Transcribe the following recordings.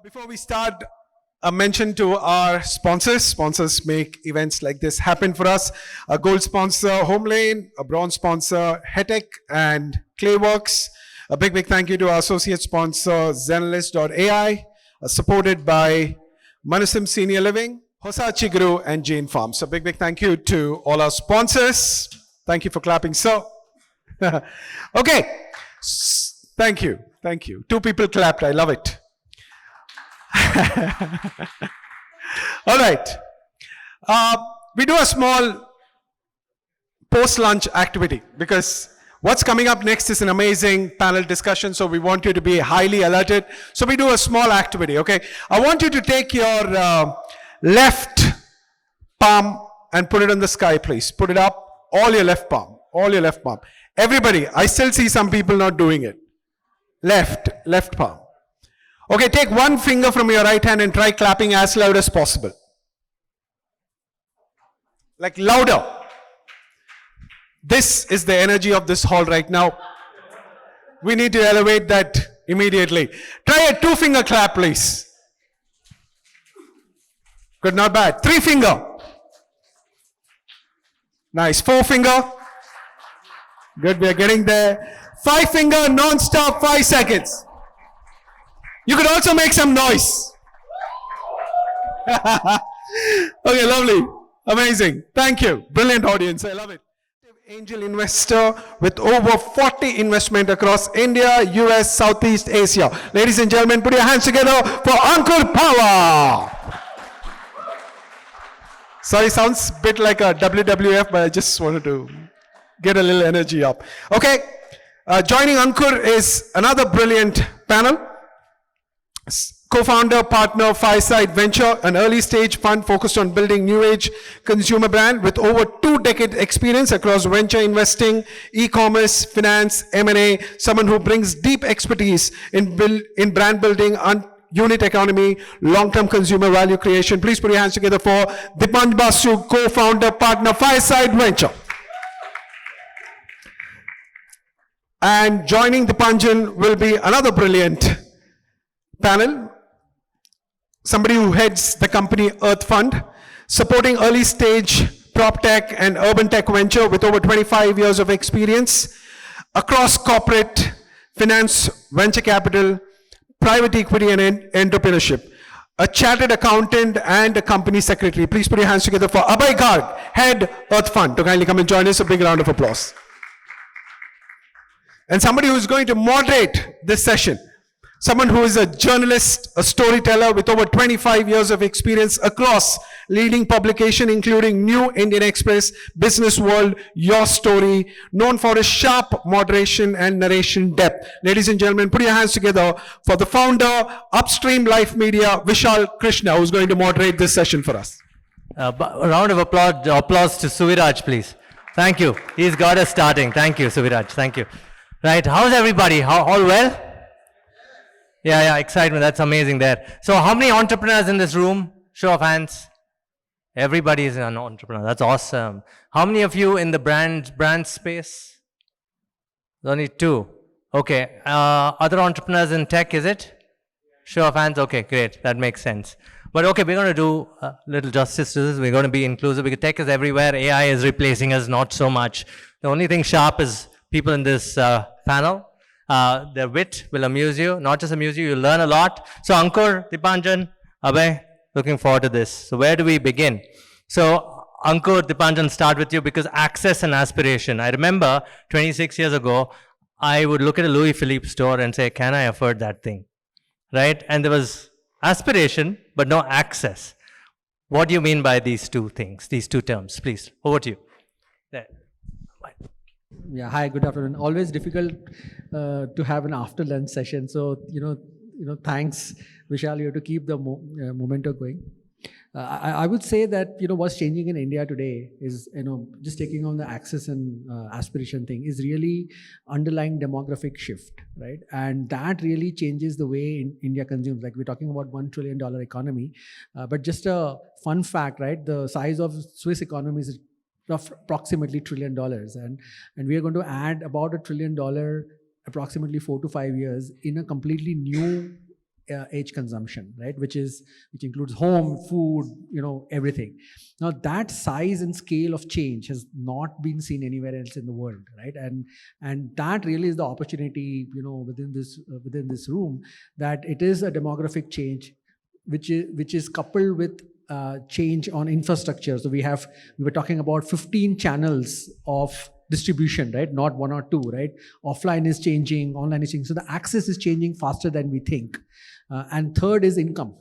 Before we start, a mention to our sponsors. Sponsors make events like this happen for us. A gold sponsor, Homelane, a bronze sponsor, Hetech and Clayworks. A big thank you to our associate sponsor, Zenalist.ai, supported by Manasim Senior Living, Hosa Chiguru, and Jane Farms. So big thank you to all our sponsors. Thank you for clapping, sir. Okay. Thank you. Thank you. 2 people clapped. I love it. All right. We do a small post-lunch activity because what's coming up next is an amazing panel discussion. So we want you to be highly alerted. So we do a small activity, okay? I want you to take your left palm and put it in the sky, please. Put it up, all your left palm, all your left palm. Everybody, I still see some people not doing it. Left palm. Okay, take one finger from your right hand and try clapping as loud as possible. Like louder. This is the energy of this hall right now. We need to elevate that immediately. Try a 2-finger clap, please. Good, not bad. 3-finger. Nice. 4-finger. Good, we are getting there. 5-finger, non-stop, 5 seconds. You could also make some noise. Okay, lovely. Amazing. Thank you. Brilliant audience. I love it. Angel investor with over 40 investment across India, US, Southeast Asia. Ladies and gentlemen, put your hands together for Ankur Pahwa. Sorry, sounds a bit like a WWF, but I just wanted to get a little energy up. Okay. Joining Ankur is another brilliant panel. Co-founder, partner, Fireside Venture, an early-stage fund focused on building new-age consumer brand with over 2 decades experience across venture investing, e-commerce, finance, M&A, someone who brings deep expertise in brand building, unit economy, long-term consumer value creation. Please put your hands together for Dipanjan Basu, co-founder, partner, Fireside Venture. And joining Dipanjan will be another brilliant panel, somebody who heads the company Earth Fund, supporting early stage prop tech and urban tech venture with over 25 years of experience across corporate finance, venture capital, private equity and entrepreneurship. A chartered accountant and a company secretary. Please put your hands together for Abhay Garg, head Earth Fund, to kindly come and join us. A big round of applause. And somebody who is going to moderate this session. Someone who is a journalist, a storyteller with over 25 years of experience across leading publication, including New Indian Express, Business World, Your Story, known for his sharp moderation and narration depth. Ladies and gentlemen, put your hands together for the founder, Upstreamlife Media, Vishal Krishna, who's going to moderate this session for us. A round of applause to Suviraj, please. Thank you. He's got us starting. Thank you, Suviraj. Thank you. Right, how's everybody? All well? Yeah, excitement. That's amazing there. So how many entrepreneurs in this room? Show of hands. Everybody is an entrepreneur. That's awesome. How many of you in the brand space? Only 2. Okay. Other entrepreneurs in tech, is it? Show of hands. Okay, great. That makes sense. But okay, we're going to do a little justice to this. We're going to be inclusive because tech is everywhere. AI is replacing us, not so much. The only thing sharp is people in this panel. Their wit will amuse you, not just amuse you, you'll learn a lot. So Ankur, Dipanjan, Abhay, looking forward to this. So where do we begin? So Ankur, Dipanjan, start with you because access and aspiration. I remember 26 years ago, I would look at a Louis Philippe store and say, can I afford that thing? Right? And there was aspiration, but no access. What do you mean by these 2 things, these 2 terms? Please, over to you. There. Yeah, hi, good afternoon. Always difficult to have an after lunch session. So, thanks, Vishal, you have to keep the momentum going. I would say that, what's changing in India today is, just taking on the access and aspiration thing is really underlying demographic shift, right? And that really changes the way India consumes. Like we're talking about $1 trillion economy, but just a fun fact, right? The size of Swiss economy is approximately $1 trillion, and we are going to add about $1 trillion approximately 4 to 5 years in a completely new age consumption, right? Which includes home, food, everything. Now that size and scale of change has not been seen anywhere else in the world, right? And that really is the opportunity, within this room, that it is a demographic change, which is coupled with change on infrastructure. So we were talking about 15 channels of distribution, right? Not one or two, right? Offline is changing, online is changing. So the access is changing faster than we think. And third is income.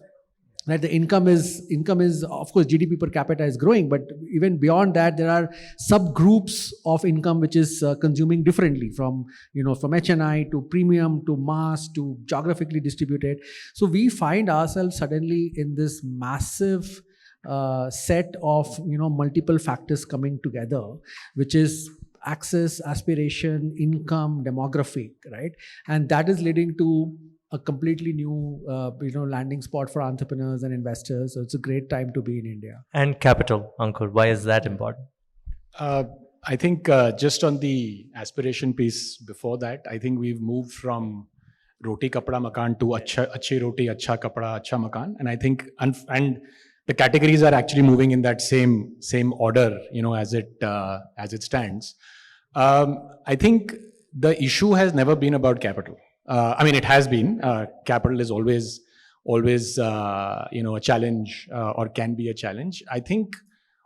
Right? The income is, of course, GDP per capita is growing, but even beyond that, there are subgroups of income which is consuming differently from HNI to premium to mass to geographically distributed. So we find ourselves suddenly in this massive set of multiple factors coming together, which is access, aspiration, income, demographic, right? And that is leading to a completely new landing spot for entrepreneurs and investors. So it's a great time to be in India. And capital, Ankur, why is that important? I think just on the aspiration piece before that, I think we've moved from roti kapda makan to achhi roti, acha kapda, acha makan. And I think, and the categories are actually moving in that same order, as it stands. I think the issue has never been about capital. It has been. Capital is always a challenge or can be a challenge. I think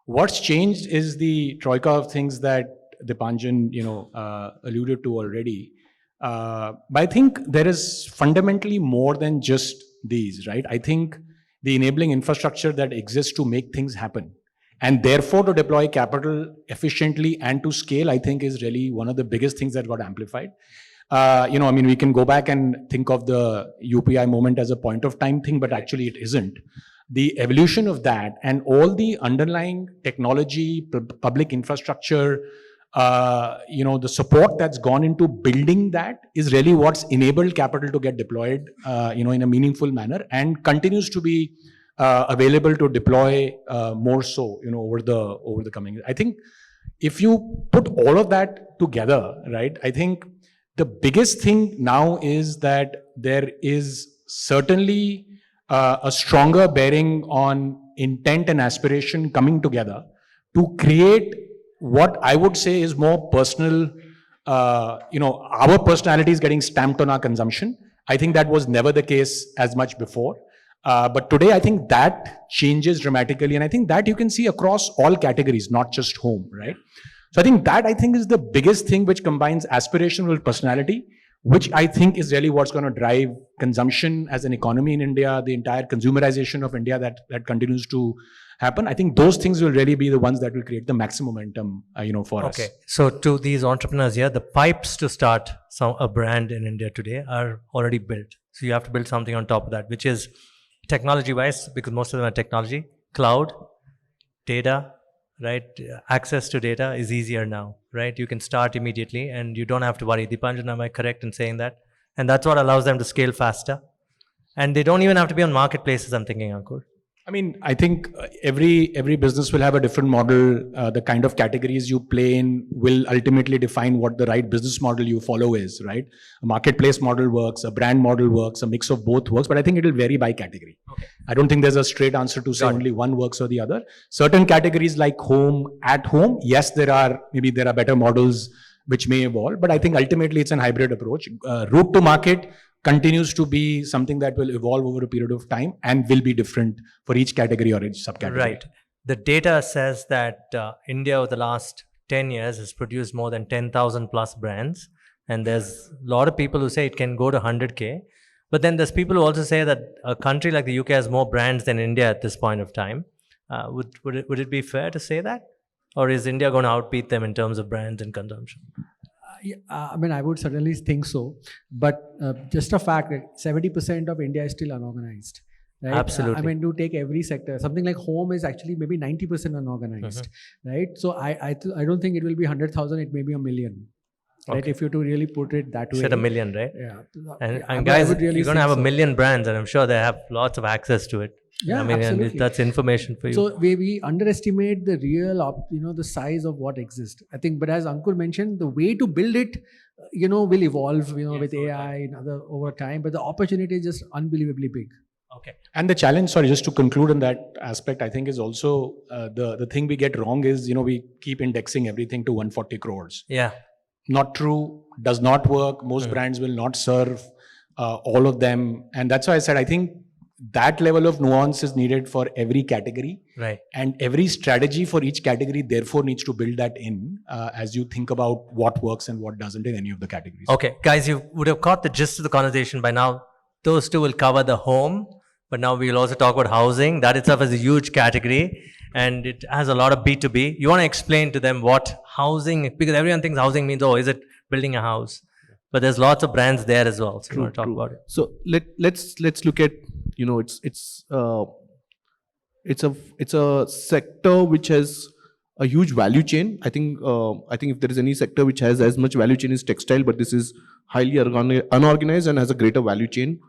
what's changed is the troika of things that Dipanjan alluded to already. But I think there is fundamentally more than just these, right? I think the enabling infrastructure that exists to make things happen, and therefore to deploy capital efficiently and to scale, I think is really one of the biggest things that got amplified. We can go back and think of the UPI moment as a point of time thing, but actually it isn't. The evolution of that and all the underlying technology, public infrastructure, the support that's gone into building that is really what's enabled capital to get deployed, in a meaningful manner, and continues to be available to deploy more so, over the coming. I think if you put all of that together, right, I think the biggest thing now is that there is certainly a stronger bearing on intent and aspiration coming together to create what I would say is more personal. Our personality is getting stamped on our consumption. I think that was never the case as much before. But today, I think that changes dramatically. And I think that you can see across all categories, not just home, right? So I think is the biggest thing which combines aspiration with personality, which I think is really what's going to drive consumption as an economy in India, the entire consumerization of India that continues to happen. I think those things will really be the ones that will create the maximum momentum, for us. Okay. So to these entrepreneurs here, the pipes to start a brand in India today are already built. So you have to build something on top of that, which is technology-wise, because most of them are technology, cloud, data, right? Access to data is easier now, right? You can start immediately and you don't have to worry. Dipanjan, am I correct in saying that? And that's what allows them to scale faster. And they don't even have to be on marketplaces, I'm thinking, Ankur. I think every business will have a different model. The kind of categories you play in will ultimately define what the right business model you follow is, right? A marketplace model works, a brand model works, a mix of both works, but I think it will vary by category. Okay. I don't think there's a straight answer to say only one works or the other. Certain categories like home, at home, yes, there are better models which may evolve, but I think ultimately it's an hybrid approach. Route to market continues to be something that will evolve over a period of time and will be different for each category or each subcategory. Right. The data says that India over the last 10 years has produced more than 10,000 plus brands. And there's a lot of people who say it can go to 100K. But then there's people who also say that a country like the UK has more brands than India at this point of time. Would it be fair to say that? Or is India going to outbeat them in terms of brands and consumption? I would certainly think so. But just a fact, 70% of India is still unorganized. Right? Absolutely. To take every sector, something like home is actually maybe 90% unorganized, right? So I don't think it will be 100,000, it may be 1 million. Right? Okay. If you to really put it that way. Said 1 million, right? Yeah. And guys, you're going to have 1 million brands and I'm sure they have lots of access to it. Yeah, absolutely. And that's information for you. So we underestimate the real, the size of what exists. I think, but as Ankur mentioned, the way to build it will evolve, with AI and other over time, but the opportunity is just unbelievably big. Okay. And the challenge, sorry, just to conclude on that aspect, I think is also the thing we get wrong is, we keep indexing everything to 140 crores. Yeah. Not true, does not work. Most brands will not serve all of them. And that's why I said, I think that level of nuance is needed for every category. Right. And every strategy for each category, therefore, needs to build that in as you think about what works and what doesn't in any of the categories. Okay, guys, you would have caught the gist of the conversation by now. Those two will cover the home, but now we'll also talk about housing. That itself is a huge category and it has a lot of B2B. You want to explain to them what housing, because everyone thinks housing means, is it building a house? But there's lots of brands there as well. So you want to talk about it. So let's look at, it's a sector which has a huge value chain. I think if there is any sector which has as much value chain is textile, but this is highly unorganized and has a greater value chain,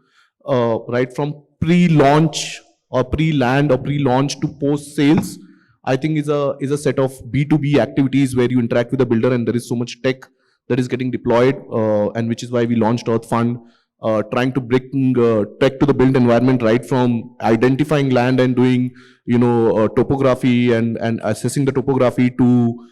right from pre-launch or pre-land or pre-launch to post-sales. I think is a set of B2B activities where you interact with the builder and there is so much tech that is getting deployed, and which is why we launched Earth Fund, trying to bring tech to the built environment, right from identifying land and doing, topography and assessing the topography to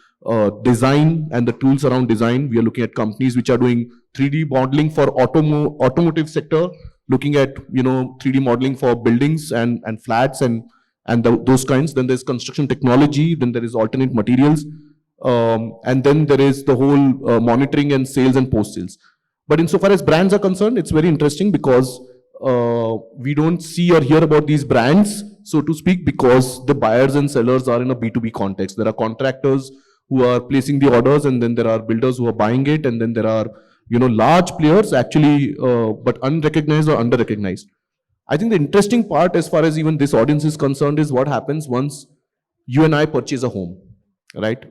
design and the tools around design. We are looking at companies which are doing 3D modeling for automotive sector, looking at 3D modeling for buildings and flats and those kinds. Then there's construction technology. Then there is alternate materials. And then there is the whole monitoring and sales and post sales. But insofar as brands are concerned, it's very interesting because we don't see or hear about these brands, so to speak, because the buyers and sellers are in a B2B context. There are contractors who are placing the orders, and then there are builders who are buying it, and then there are large players actually, but unrecognized or under-recognized. I think the interesting part as far as even this audience is concerned is what happens once you and I purchase a home, right?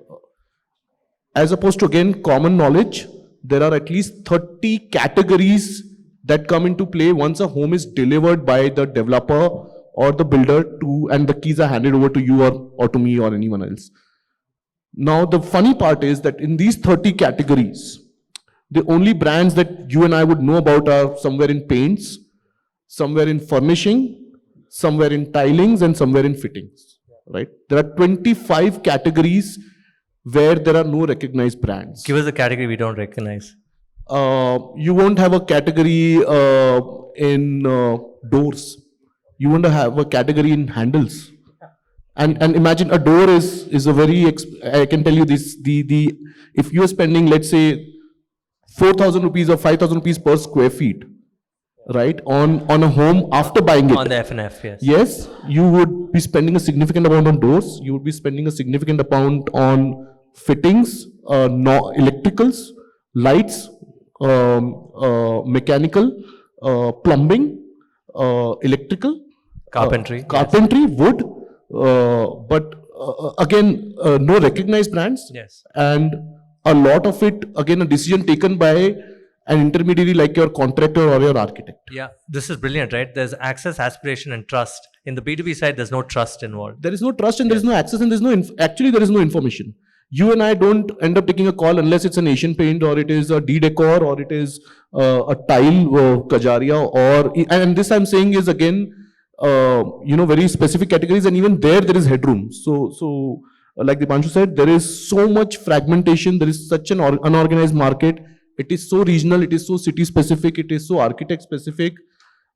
As opposed to, again, common knowledge, there are at least 30 categories that come into play once a home is delivered by the developer or the builder and the keys are handed over to you or to me or anyone else. Now, the funny part is that in these 30 categories, the only brands that you and I would know about are somewhere in paints, somewhere in furnishing, somewhere in tilings, and somewhere in fittings, right? There are 25 categories where there are no recognized brands. Give us a category we don't recognize. You won't have a category in doors. You won't have a category in handles. And imagine a door is a very, I can tell you this, if you are spending, let's say, 4,000 rupees or 5,000 rupees per square feet, right, on a home after buying it. On the F&F, yes. Yes, you would be spending a significant amount on doors. You would be spending a significant amount on fittings, electricals, lights, mechanical, plumbing, electrical, Carpentry. Carpentry, wood, but again, no recognized brands. Yes. And a lot of it, again, a decision taken by an intermediary like your contractor or your architect. Yeah, this is brilliant, right? There's access, aspiration, and trust. In the B2B side, there's no trust involved. There is no trust and there is no access and there is no, actually there is no information. You and I don't end up taking a call unless it's an Asian Paint or it is a D-Decor or it is a tile, Kajaria, or, and this I'm saying is again, very specific categories, and even there is headroom. So like Dipanjan said, there is so much fragmentation, there is such an unorganized market. It is so regional, it is so city specific, it is so architect specific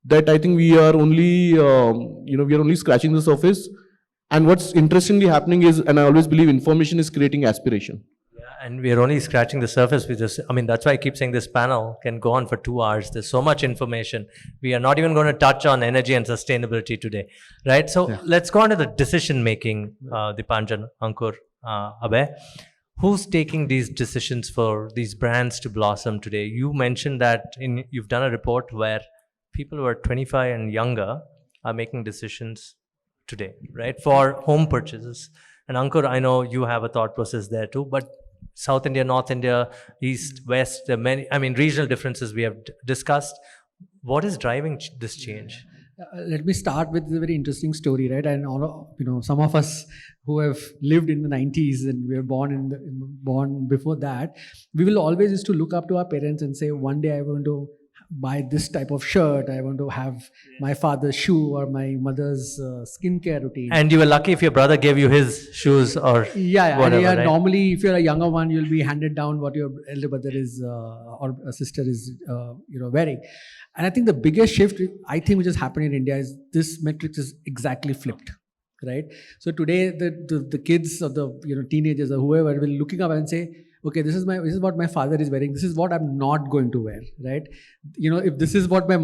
that I think we are only, we are only scratching the surface. And what's interestingly happening is, and I always believe information is creating aspiration. Yeah, and we are only scratching the surface with this. I mean, that's why I keep saying this panel can go on for 2 hours. There's so much information. We are not even going to touch on energy and sustainability today, right? So let's go on to the decision making, Dipanjan, Ankur, Abhay. Who's taking these decisions for these brands to blossom today? You mentioned that you've done a report where people who are 25 and younger are making decisions today, right, for home purchases. And Ankur, I know you have a thought process there too, but South India, North India, East, West, there are many, regional differences we have discussed. What is driving this change? Let me start with a very interesting story, right? And some of us who have lived in the 90s and we were born before that, we will always used to look up to our parents and say, one day I want to buy this type of shirt, I want to have my father's shoe or my mother's skincare routine. And you were lucky if your brother gave you his shoes or whatever, right? Normally, if you're a younger one, you'll be handed down what your elder brother is or a sister is, wearing. And I think the biggest shift, which has happened in India is this matrix is exactly flipped, right? So today, the kids or the teenagers or whoever will looking up and say, okay, this is what my father is wearing. This is what I'm not going to wear, right? If this is what my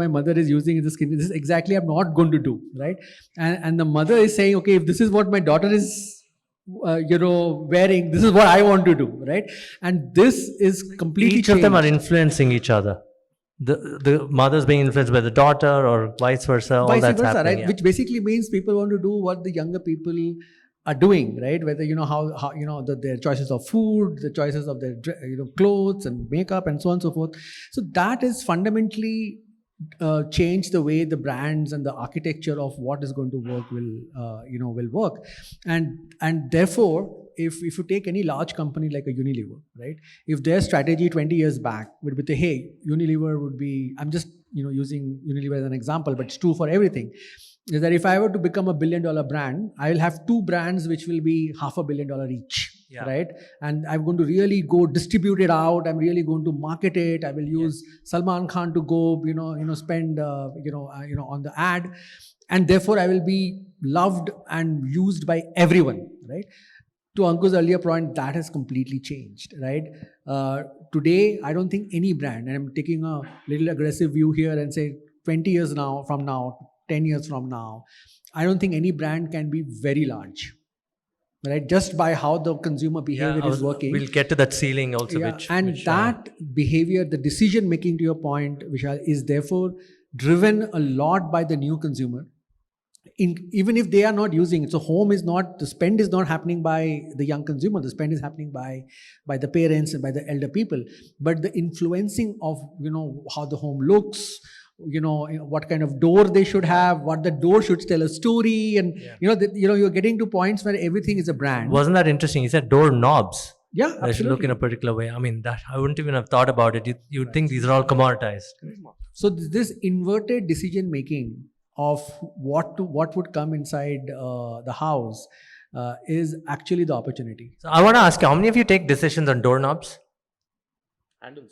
mother is using in the skin, this is exactly I'm not going to do, right? And the mother is saying, okay, if this is what my daughter is, wearing, this is what I want to do, right? And this is completely Each of them are influencing each other. The mother's being influenced by the daughter or vice versa. All that's happening, right? yeah. Which basically means people want to do what the younger people are doing, right? Whether how their choices of food, the choices of their clothes and makeup and so on and so forth. So that is fundamentally change the way the brands and the architecture of what is going to work will work, and therefore if you take any large company like a Unilever, right? If their strategy 20 years back would be, hey, Unilever would be, I'm just using Unilever as an example, but it's true for everything. Is that if I were to become $1 billion brand, I will have 2 brands which will be $500 million each, right? And I'm going to really go distribute it out. I'm really going to market it. I will use Salman Khan to go, spend, on the ad, and therefore I will be loved and used by everyone, right? To Ankur's earlier point, that has completely changed, right? Today, I don't think any brand, and I'm taking a little aggressive view here and say 20 years from now, 10 years from now, I don't think any brand can be very large, right? Just by how the consumer behavior is working. We'll get to that ceiling also. That behavior, the decision making to your point, Vishal, is therefore driven a lot by the new consumer. Even if they are not using it, so the spend is not happening by the young consumer, the spend is happening by the parents and by the elder people. But the influencing of, how the home looks, what kind of door they should have, what the door should tell a story, and you're getting to points where everything is a brand. Wasn't that interesting? He said door knobs. Yeah, absolutely. They should look in a particular way. I mean, that I wouldn't even have thought about it. You'd think these are all commoditized. So this inverted decision making of what would come inside the house is actually the opportunity. So I want to ask you, how many of you take decisions on doorknobs?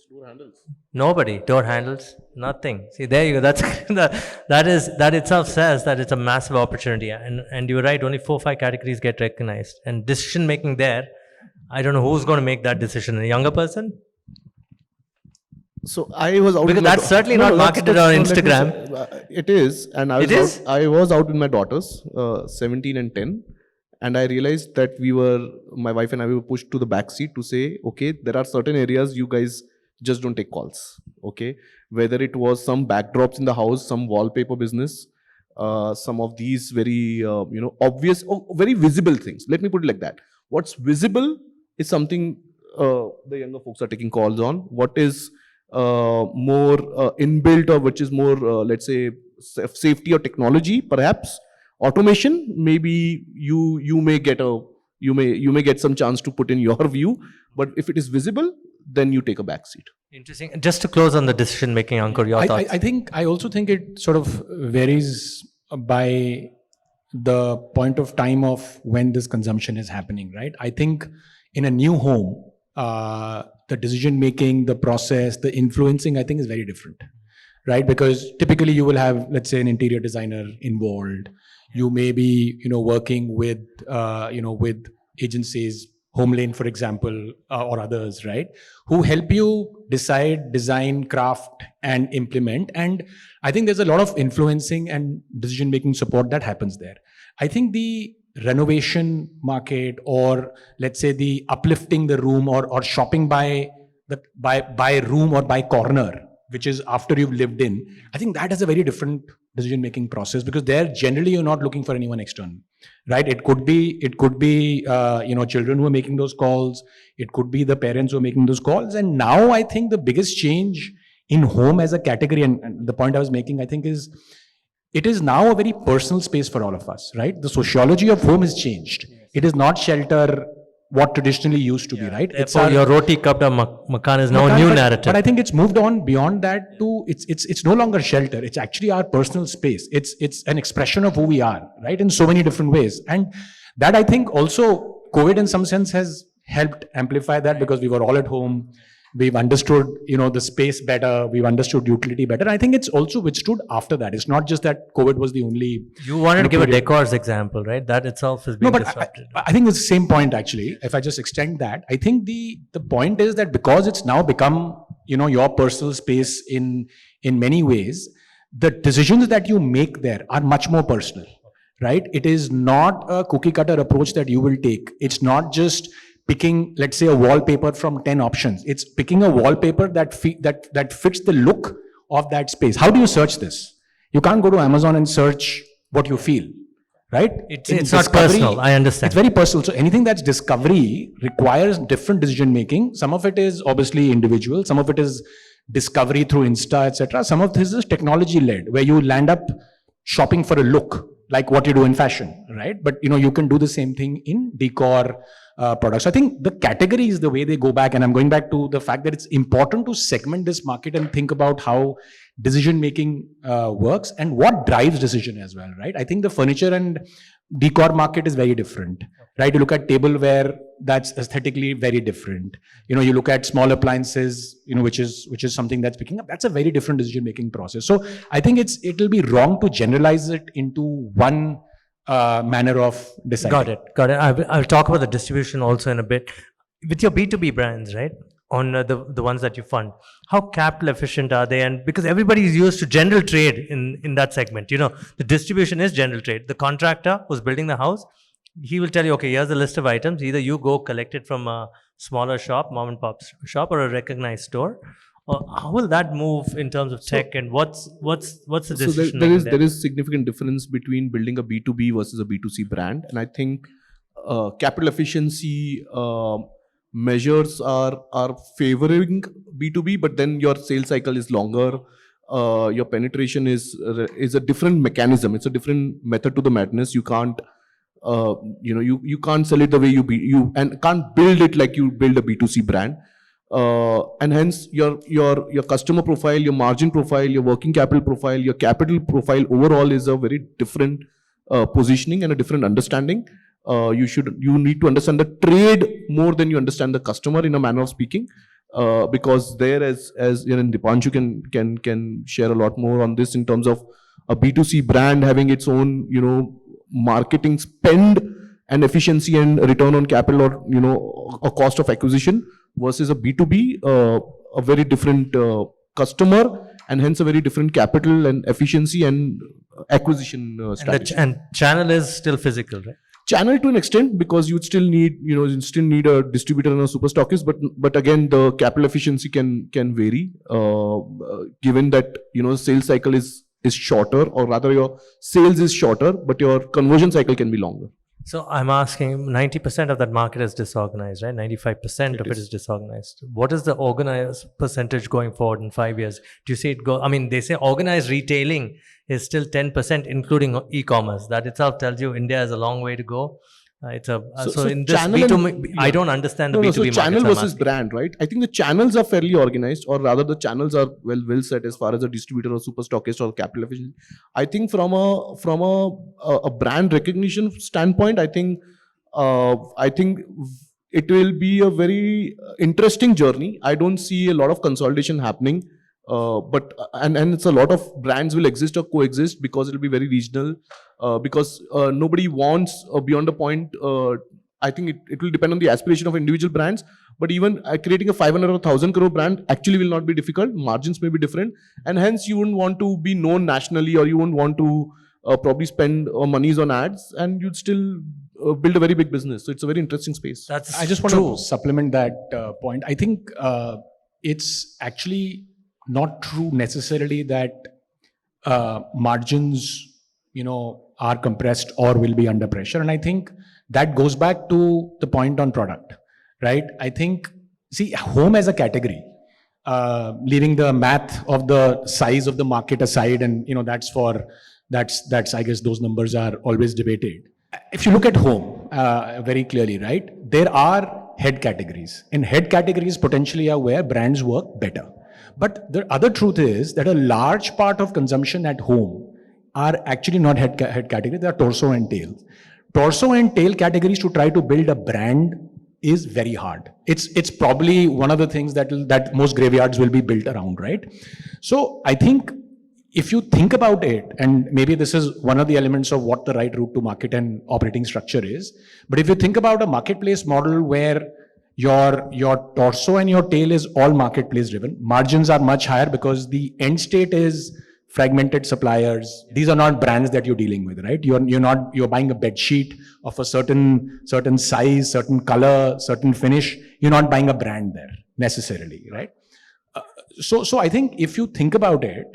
Door handles. Nobody. Door handles? Nothing. See, there you go. That itself says that it's a massive opportunity. And you're right, only 4 or 5 categories get recognized. And decision making there, I don't know who's going to make that decision. A younger person? So I was out. Because that's certainly not marketed on Instagram. It is, and I was out with my daughters, 17 and 10. And I realized that my wife and I were pushed to the back seat to say, okay, there are certain areas you guys just don't take calls, okay? Whether it was some backdrops in the house, some wallpaper business, some of these very, obvious, very visible things. Let me put it like that. What's visible is something the younger folks are taking calls on. What is more inbuilt, or which is more, let's say, safety or technology, perhaps. Automation, maybe you may get some chance to put in your view, but if it is visible, then you take a back seat. Interesting. Just to close on the decision making, Ankur, your thoughts? I also think it sort of varies by the point of time of when this consumption is happening, right? I think in a new home, the decision making, the process, the influencing, I think is very different, right? Because typically you will have, let's say, an interior designer involved. You may be, working with, with agencies, Homelane, for example, or others, right? Who help you decide, design, craft, and implement. And I think there's a lot of influencing and decision-making support that happens there. I think the renovation market, or let's say the uplifting the room, or shopping by room or by corner, which is after you've lived in, I think that is a very different decision-making process, because there generally you're not looking for anyone external, right? It could be children who are making those calls. It could be the parents who are making those calls. And now I think the biggest change in home as a category, and the point I was making, I think, is it is now a very personal space for all of us, right? The sociology of home has changed. It is not shelter what traditionally used to be, right? Therefore, your roti kapda makan is now a new narrative. But I think it's moved on beyond that to it's no longer shelter. It's actually our personal space. It's an expression of who we are, right? In so many different ways. And that, I think, also COVID in some sense has helped amplify that, because we were all at home. We've understood, the space better. We've understood utility better. I think it's also withstood after that. It's not just that COVID was the only. You wanted to give a decors example, right? That itself has been disrupted. I think it's the same point, actually. If I just extend that, I think the point is that because it's now become, your personal space in many ways, the decisions that you make there are much more personal, right? It is not a cookie cutter approach that you will take. It's not just picking, let's say, a wallpaper from 10 options. It's picking a wallpaper that fits the look of that space. How do you search this? You can't go to Amazon and search what you feel, right? It's not personal, I understand. It's very personal. So anything that's discovery requires different decision making. Some of it is obviously individual. Some of it is discovery through Insta, etc. Some of this is technology led, where you land up shopping for a look, like what you do in fashion, right? But you can do the same thing in decor products. I think the category is the way they go back, and I'm going back to the fact that it's important to segment this market and think about how decision making works and what drives decision as well, right? I think the furniture and decor market is very different, right? You look at tableware, that's aesthetically very different. You look at small appliances, which is something that's picking up. That's a very different decision making process. So I think it'll be wrong to generalize it into one manner of deciding. Got it. I'll talk about the distribution also in a bit. With your B2B brands, right? On the ones that you fund, how capital efficient are they? And because everybody is used to general trade in that segment, the distribution is general trade. The contractor who's building the house, he will tell you, okay, here's a list of items. Either you go collect it from a smaller shop, mom and pop shop, or a recognized store. How will that move in terms of tech, and what's the decision? So there is significant difference between building a B2B versus a B2C brand, and I think capital efficiency measures are favoring B2B, but then your sales cycle is longer. Your penetration is a different mechanism. It's a different method to the madness. You can't you can't sell it the way you and can't build it like you build a B2C brand. And hence your customer profile, your margin profile, your working capital profile, your capital profile overall is a very different positioning and a different understanding. You need to understand the trade more than you understand the customer, in a manner of speaking, because there, as in Dipanjan can share a lot more on this in terms of a B2C brand having its own marketing spend and efficiency and return on capital, or a cost of acquisition, versus a B2B, a very different customer, and hence a very different capital and efficiency and acquisition strategy. And channel is still physical, right? Channel to an extent, because you'd still need a distributor and a super stockist, but again the capital efficiency can vary, given that sales cycle is shorter, or rather your sales is shorter, but your conversion cycle can be longer. So I'm asking, 90% of that market is disorganized, right? 95% of it is disorganized. What is the organized percentage going forward in 5 years? Do you see it go? I mean, they say organized retailing is still 10%, including e-commerce. That itself tells you India has a long way to go. So in this B2B, I don't understand the B2B market. So channel versus brand, right? I think the channels are fairly organized, or rather the channels are well set as far as a distributor or super stockist or capital efficiency. I think from a brand recognition standpoint, I think it will be a very interesting journey. I don't see a lot of consolidation happening, but it's a lot of brands will exist or coexist, because it will be very regional. Because nobody wants beyond a point. I think it will depend on the aspiration of individual brands. But even creating a 500 or 1,000 crore brand actually will not be difficult. Margins may be different, and hence you wouldn't want to be known nationally, or you wouldn't want to probably spend monies on ads, and you'd still build a very big business. So it's a very interesting space. I just want to supplement that point. I think it's actually not true necessarily that margins are compressed or will be under pressure. And I think that goes back to the point on product, right? I think, home as a category, leaving the math of the size of the market aside, and that's I guess those numbers are always debated. If you look at home very clearly, right, there are head categories. And head categories potentially are where brands work better. But the other truth is that a large part of consumption at home are actually not head categories, they are torso and tail. Torso and tail categories to try to build a brand is very hard. It's probably one of the things that most graveyards will be built around, right? So I think if you think about it, and maybe this is one of the elements of what the right route to market and operating structure is, but if you think about a marketplace model where your torso and your tail is all marketplace driven, margins are much higher because the end state is fragmented suppliers. These are not brands that you're dealing with, right? You're buying a bed sheet of a certain size, certain color, certain finish. You're not buying a brand there necessarily, right? So I think if you think about it,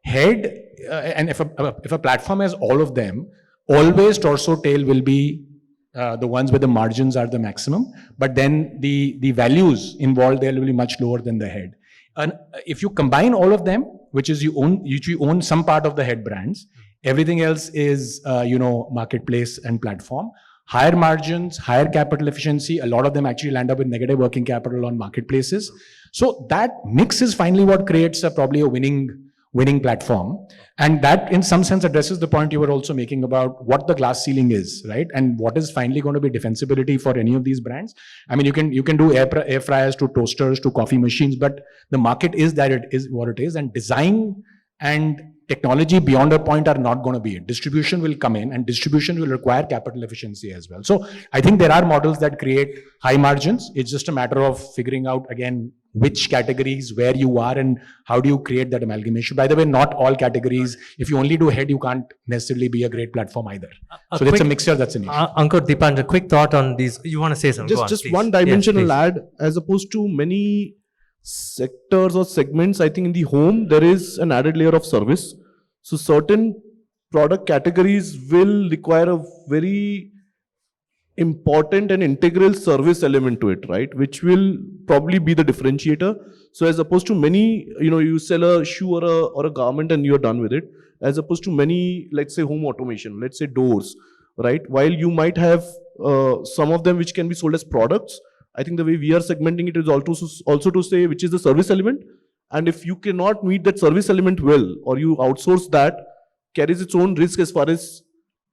and if a platform has all of them, always torso tail will be the ones where the margins are the maximum, but then the values involved there will be much lower than the head. And if you combine all of them, which you own some part of the head brands, everything else is marketplace and platform. Higher margins, higher capital efficiency. A lot of them actually land up with negative working capital on marketplaces. So that mix is finally what creates probably a winning platform. And that in some sense addresses the point you were also making about what the glass ceiling is, right? And what is finally going to be defensibility for any of these brands. I mean, you can do air fryers to toasters to coffee machines, but the market is that it is what it is, and design and technology beyond a point are not going to be it. Distribution will come in, and distribution will require capital efficiency as well. So I think there are models that create high margins. It's just a matter of figuring out, again, which categories, where you are, and how do you create that amalgamation. By the way, not all categories. If you only do head, you can't necessarily be a great platform either. So it's a mixture that's an issue. Ankur, Dipanjan, a quick thought on these. You want to say something? Just one dimensional add, as opposed to many sectors or segments, I think in the home, there is an added layer of service. So certain product categories will require a very important and integral service element to it, right? Which will probably be the differentiator. So as opposed to many, you sell a shoe or a garment and you're done with it. As opposed to many, let's say home automation, let's say doors, right? While you might have some of them which can be sold as products, I think the way we are segmenting it is also to say which is the service element. And if you cannot meet that service element well, or you outsource that, carries its own risk as far as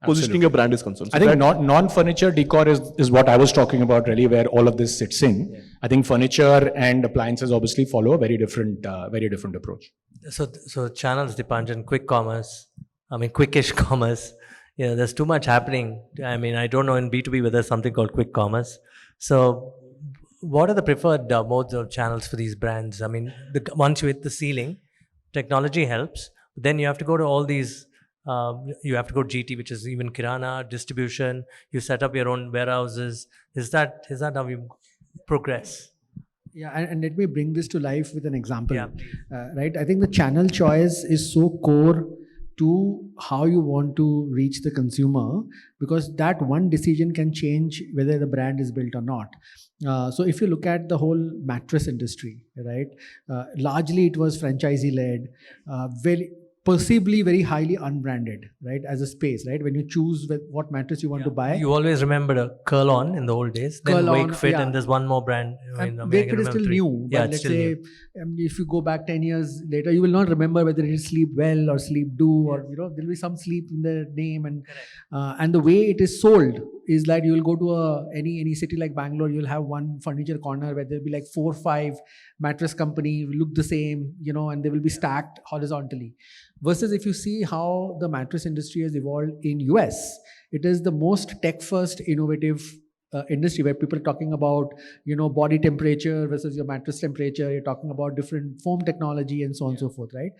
positioning a brand is concerned. So I think non-furniture decor is what I was talking about, really, where all of this sits in. Yeah. I think furniture and appliances obviously follow a very different approach. So channels, Dipanjan, quick commerce, quickish commerce. There's too much happening. I mean, I don't know in B2B whether there's something called quick commerce. So what are the preferred modes of channels for these brands? I mean, once you hit the ceiling, technology helps. Then you have to go to all these. You have to go GT, which is even Kirana, distribution. You set up your own warehouses. Is that how you progress? Yeah, and let me bring this to life with an example. Yeah. Right, I think the channel choice is so core to how you want to reach the consumer, because that one decision can change whether the brand is built or not. So if you look at the whole mattress industry, right, largely it was franchisee led, perceivably very highly unbranded, right, as a space, right? When you choose what mattress you want to buy. You always remember a Curl On in the old days, then Wake Fit, and there's one more brand. Wake Fit is still new, but let's say if you go back 10 years later, you will not remember whether it is Sleep Well or Sleep Do, or there will be some sleep in the name, and the way it is sold is like you will go to any city like Bangalore, you'll have one furniture corner where there'll be like 4 or 5 mattress company look the same, and they will be stacked horizontally. Versus if you see how the mattress industry has evolved in US, it is the most tech-first, innovative industry where people are talking about, body temperature versus your mattress temperature. You're talking about different foam technology and so on and so forth, right?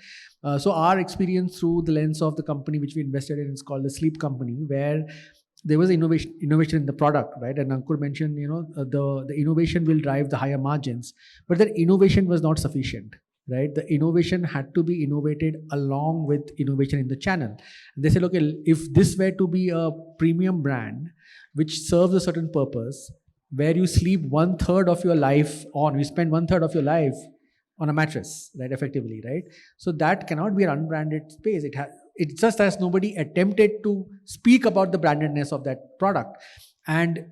So our experience through the lens of the company which we invested in is called the Sleep Company, where there was innovation in the product, right? And Ankur mentioned, the innovation will drive the higher margins, but that innovation was not sufficient. Right, the innovation had to be innovated along with innovation in the channel. And they said, okay, if this were to be a premium brand which serves a certain purpose, where you sleep 1/3 of your life on, you spend 1/3 of your life on a mattress, right? Effectively, right? So that cannot be an unbranded space. It just has nobody attempted to speak about the brandedness of that product, and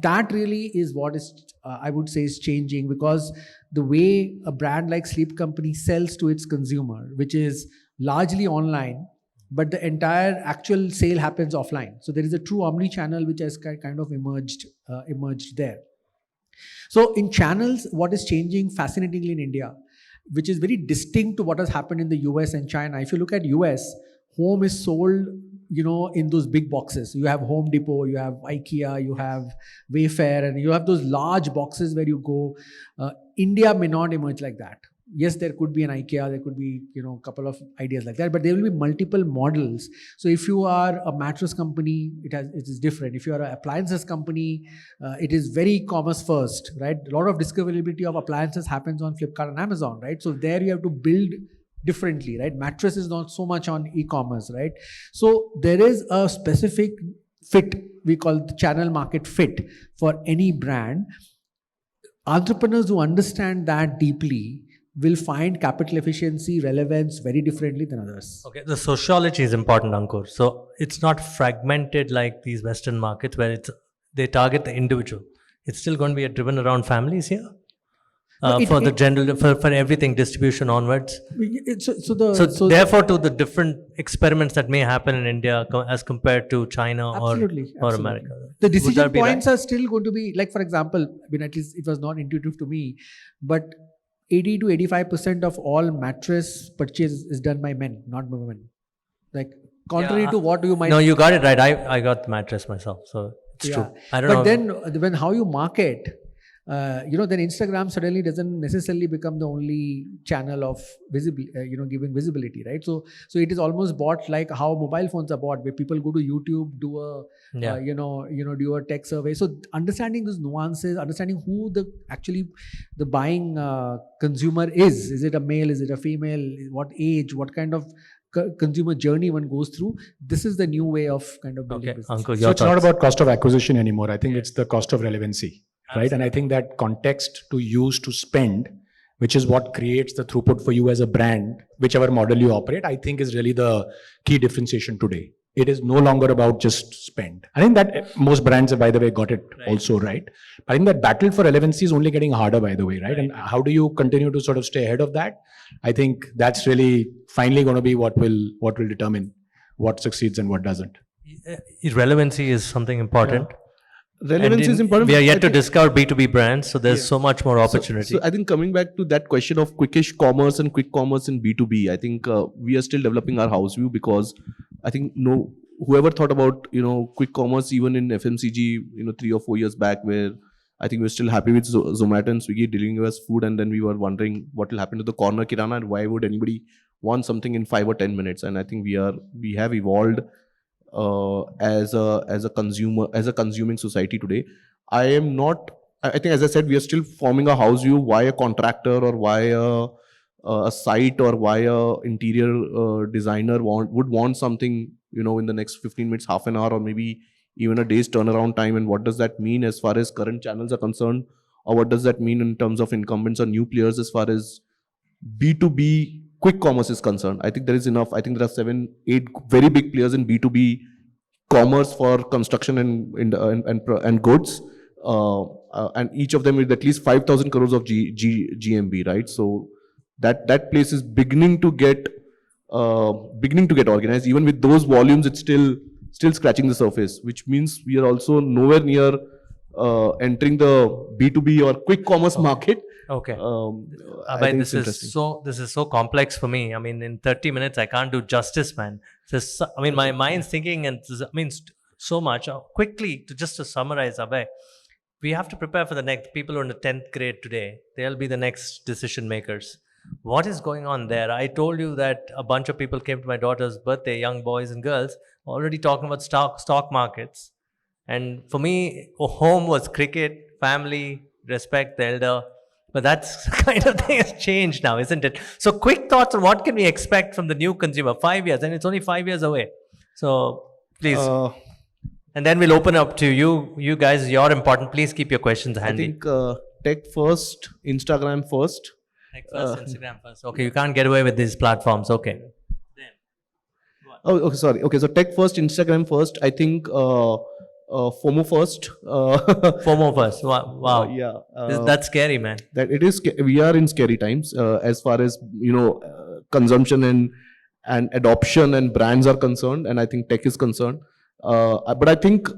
that really is what is I would say is changing, because the way a brand like Sleep Company sells to its consumer, which is largely online, but the entire actual sale happens offline. So there is a true omni-channel which has kind of emerged there. So in channels, what is changing fascinatingly in India, which is very distinct to what has happened in the US and China. If you look at US, home is sold, in those big boxes. You have Home Depot, you have IKEA, you have Wayfair, and you have those large boxes where you go. India may not emerge like that. Yes, there could be an IKEA, there could be, a couple of ideas like that, but there will be multiple models. So if you are a mattress company, it is different. If you are an appliances company, it is very e-commerce first, right? A lot of discoverability of appliances happens on Flipkart and Amazon, right? So there you have to build differently, right? Mattress is not so much on e-commerce, right? So there is a specific fit, we call the channel market fit for any brand. Entrepreneurs who understand that deeply will find capital efficiency, relevance very differently than others. Okay, the sociology is important, Ankur. So it's not fragmented like these Western markets where they target the individual. It's still going to be driven around families here. For everything, distribution onwards. So therefore, to the different experiments that may happen in India as compared to China or America. The decision points are still going to be, like, for example, at least it was not intuitive to me, but 80 to 85% of all mattress purchase is done by men, not by women. Like, contrary to what you might... No, you got it right. I got the mattress myself, so it's true. I don't know. But then when how you market, then Instagram suddenly doesn't necessarily become the only channel of giving visibility, right? So it is almost bought like how mobile phones are bought, where people go to YouTube, do a do a tech survey. So understanding those nuances, understanding who the buying consumer is. Is it a male? Is it a female? What age? What kind of consumer journey one goes through? This is the new way of kind of building business. Uncle, so it's not about cost of acquisition anymore. I think it's the cost of relevancy. Right. And I think that context to use to spend, which is what creates the throughput for you as a brand, whichever model you operate, I think is really the key differentiation today. It is no longer about just spend. I think that most brands have, by the way, got it also right. But I think that battle for relevancy is only getting harder, by the way, right? And how do you continue to sort of stay ahead of that? I think that's really finally going to be what will determine what succeeds and what doesn't. Relevancy is something important. Yeah. Relevance is important. We are yet to discover B2B brands, so there's so much more opportunity. So I think coming back to that question of quickish commerce and quick commerce in B2B, I think we are still developing our house view, because I think whoever thought about quick commerce even in FMCG 3 or 4 years back, where I think we're still happy with Zomato and Swiggy delivering us food, and then we were wondering what will happen to the corner kirana and why would anybody want something in 5 or 10 minutes. And I think we have evolved as a consuming society today. I think, as I said, we are still forming a house view, why a contractor or why a site or why a interior designer would want something in the next 15 minutes, half an hour, or maybe even a day's turnaround time, and what does that mean as far as current channels are concerned, or what does that mean in terms of incumbents or new players as far as B2B quick commerce is concerned. I think there is enough. I think there are 7, 8 very big players in B2B commerce for construction and goods, and each of them with at least 5,000 crores of GMB, right? So that place is beginning to get organized. Even with those volumes, it's still scratching the surface, which means we are also nowhere near entering the B2B or quick commerce market. Okay. Abhay, this is so complex for me. I mean, in 30 minutes, I can't do justice, man. My mind's thinking, and so much. Quickly, to summarize, Abhay, we have to prepare for the next people who are in the 10th grade today. They'll be the next decision makers. What is going on there? I told you that a bunch of people came to my daughter's birthday, young boys and girls, already talking about stock markets. And for me, home was cricket, family, respect the elder. But that's kind of thing has changed now, isn't it? So quick thoughts on what can we expect from the new consumer? 5 years, and it's only 5 years away. So please. And then we'll open up to you. You guys, you're important. Please keep your questions handy. I think tech first, Instagram first, Like first Instagram first. Okay, you can't get away with these platforms. Okay. Oh, okay, sorry. Okay, so tech first, Instagram first. I think FOMO first. FOMO first. Wow. Yeah. That's scary, man. That it is. We are in scary times as far as consumption and adoption and brands are concerned, and I think tech is concerned. But I think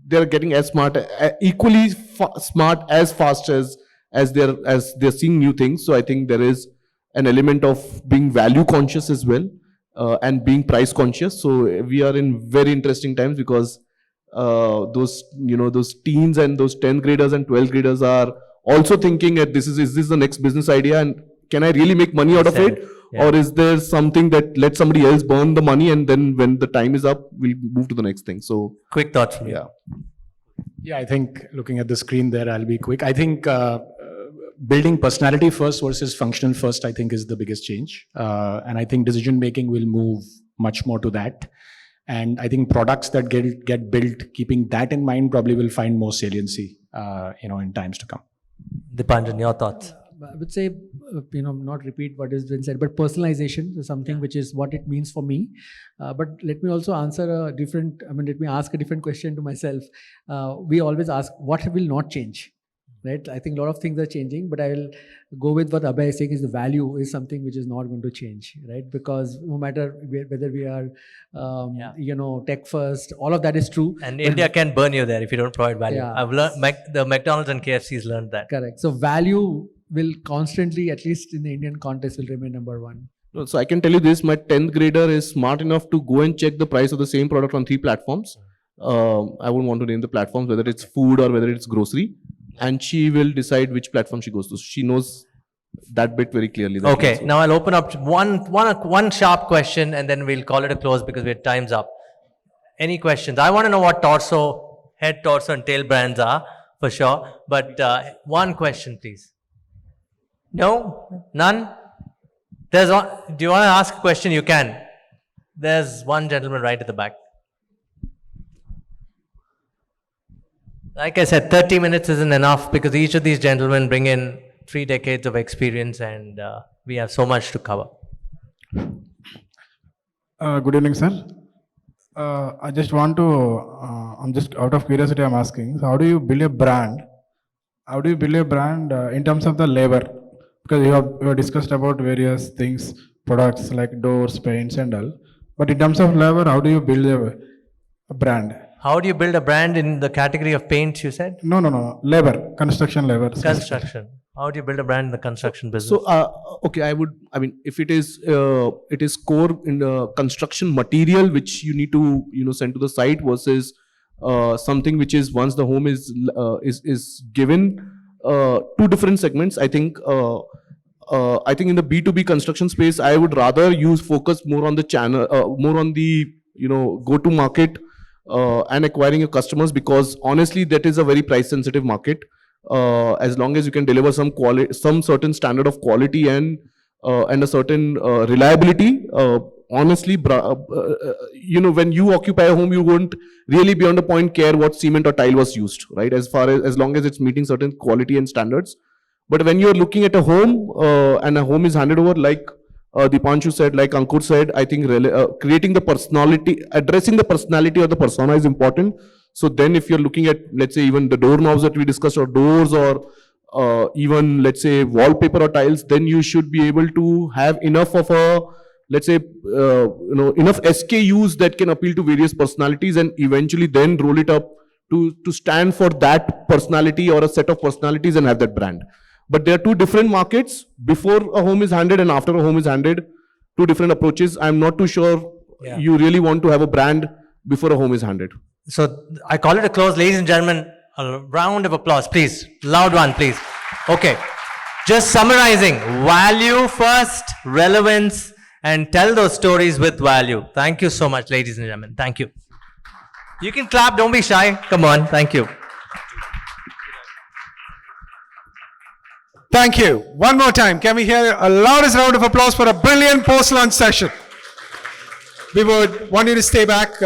they are getting as smart, equally smart, as fast as they're seeing new things. So I think there is an element of being value conscious as well. And being price conscious. So we are in very interesting times because those teens and those 10th graders and 12th graders are also thinking that is this the next business idea and can I really make money out of it? Yeah. Or is there something that let somebody else burn the money and then when the time is up, we'll move to the next thing. So quick thoughts from you. Yeah. Yeah, I think looking at the screen there, I'll be quick. I think building personality first versus functional first, I think is the biggest change. And I think decision making will move much more to that. And I think products that get built, keeping that in mind, probably will find more saliency, in times to come. Dipanjan, your thoughts? I would say, not repeat what has been said, but personalization is something which is what it means for me. But let me also let me ask a different question to myself. We always ask, what will not change? Right? I think a lot of things are changing, but I will go with what Abhay is saying is the value is something which is not going to change, right? Because no matter whether we are, tech first, all of that is true. And India can burn you there if you don't provide value. Yeah. I've learned, the McDonald's and KFC's learned that. Correct. So value will constantly, at least in the Indian context, will remain number one. So I can tell you this, my 10th grader is smart enough to go and check the price of the same product on 3 platforms. I wouldn't want to name the platforms, whether it's food or whether it's grocery. And she will decide which platform she goes to. She knows that bit very clearly. Okay, now I'll open up one sharp question and then we'll call it a close because we're time's up. Any questions? I want to know what head, torso and tail brands are for sure. But one question, please. No? None? There's one. Do you want to ask a question? You can. There's one gentleman right at the back. Like I said, 30 minutes isn't enough because each of these gentlemen bring in 3 decades of experience and we have so much to cover. Good evening, sir. I just want to, I'm just out of curiosity, I'm asking, so how do you build a brand? How do you build a brand in terms of the labor? Because you have discussed about various things, products like doors, paints and all. But in terms of labor, how do you build a brand? How do you build a brand in the category of paints, you said? No. Labor, construction labor. Construction. How do you build a brand in the construction business? So, if it is core in the construction material, which you need to, send to the site versus something which is once the home is given, 2 different segments. I think in the B2B construction space, I would rather focus more on the channel, more on the, go-to market, and acquiring your customers, because honestly that is a very price sensitive market. As long as you can deliver some certain standard of quality and a certain reliability, honestly, when you occupy a home, you won't really beyond a point care what cement or tile was used, right? As long as it's meeting certain quality and standards. But when you're looking at a home and a home is handed over, like Dipanjan said, like Ankur said, I think creating the personality, addressing the personality or the persona is important. So then if you're looking at, let's say, even the doorknobs that we discussed, or doors, or even, let's say, wallpaper or tiles, then you should be able to have enough of a, let's say, enough SKUs that can appeal to various personalities, and eventually then roll it up to stand for that personality or a set of personalities and have that brand. But there are 2 different markets, before a home is handed and after a home is handed, 2 different approaches. I'm not too sure you really want to have a brand before a home is handed. So I call it a close. Ladies and gentlemen, a round of applause, please. Loud one, please. Okay. Just summarizing, value first, relevance, and tell those stories with value. Thank you so much, ladies and gentlemen. Thank you. You can clap, don't be shy. Come on, thank you. Thank you. One more time. Can we hear a loudest round of applause for a brilliant post-lunch session? We would want you to stay back.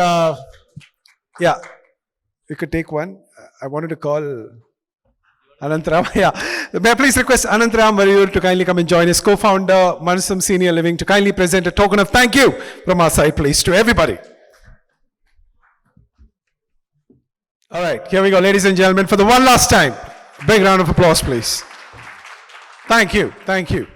Yeah, you could take one. I wanted to call Anantram. Yeah. May I please request Anantram Variyur to kindly come and join us, co-founder, Manasam Senior Living, to kindly present a token of thank you from our side, please, to everybody. All right, here we go, ladies and gentlemen, for the one last time. Big round of applause, please. Thank you, thank you.